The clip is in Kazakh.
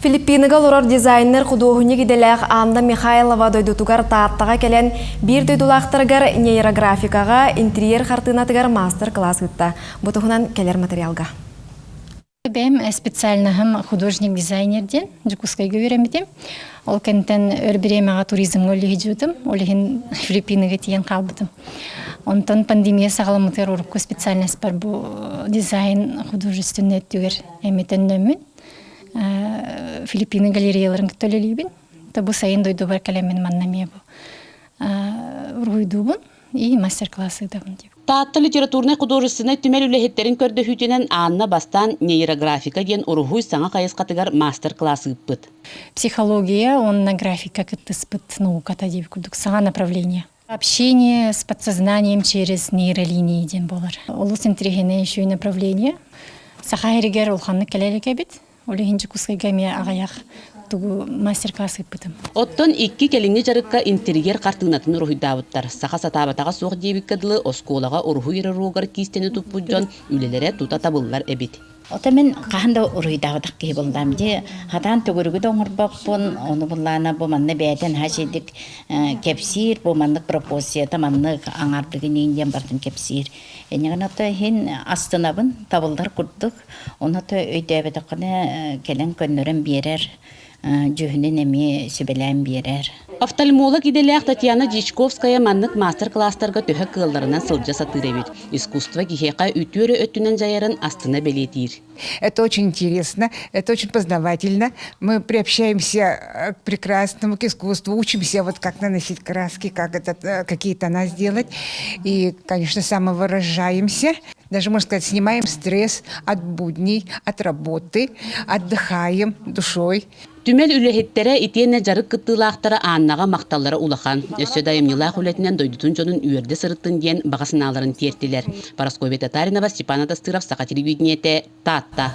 Филиппинаға лорор дизайнер художник иделәк Анна Михайлова дойдутугар тааттаға келен бир дойдулақтыргар нейрографикаға интерьер хартынатыгар мастер-класс гытта. Бұтығынан келер материалға. Бәм специальныхым художник-дизайнерден Джукускайга өремедем. Ол кәнтен өрбіремеға туризмға өлігі жүдім. Олығын Филиппинаға тиен қалбыдым. Онтан пандемия сағаламытыр орыққа специальность бар бұл дизайн художественный түгер әметен нөмін. Филиппины галереяларын күттөлелейбін. Табу сайын дойду бар кәлемен маннамия бұл. Руйдубын и мастер-классы дабын деп. Таатта литературный художественный түмел үлехеттерин көрдөхүтүнен Анна бастан нейрографика ден урухуй саңа кайыскатыгар мастер-классы ыппыт. Психология, онна графика кыттыспыт науката деп күрдік саңа направление. Общение с подсознанием через нейролинии ден болар. Олус интригене еще и направление. Сахайригер улханны келелеке бит. Олегинчи кускайгаме агаяк тугу мастер-классы ыппытым. Оттон икки келинге жарыкка интерьер картынатын урухуйдабыттар. Саха сатабатага соқ дебиккадылы осколага урухуйры ругар кистени туппуджон үлелере тута табыллар эбит. Ота мен қағында ұрыйдағыдақ кей болдам де, хатан түгіргі доңыр баппын, оны бұллана бұл манны бәйтен хашедік кепсир, бұл маннық пропозията, маннық аңардығы нейінден бардың кепсир. Енеген ота хен астынабын табылдар күрдік, оны ота өйдәбеді қыны келен көннөрін берер, жүхінен әме сөбелән берер. Офтальмолог иделях Татьяна Дичковская маннык мастер-класстарга төһө кылларынан сылжа сатыребит. Искусство кихека үтүрө өттүнөн жайарын астына белетир. Это очень интересно, это очень познавательно. Мы приобщаемся к прекрасному, к искусству, учимся вот как наносить краски, как какие тона сделать. И, конечно, самовыражаемся. Даже, можно сказать, снимаем стресс от будней, от работы, отдыхаем душой. Түмел үлехеттере итиене жарык кыттылаактара Аннага макталлары улахан. Өссө дайымнылаах үлетинен дойдутун жонун үйөрде сырыттын диен багасыналарын тиертилер. Парасковья Татаринова, Степан Атастыров, Саха телевидениете, Татта.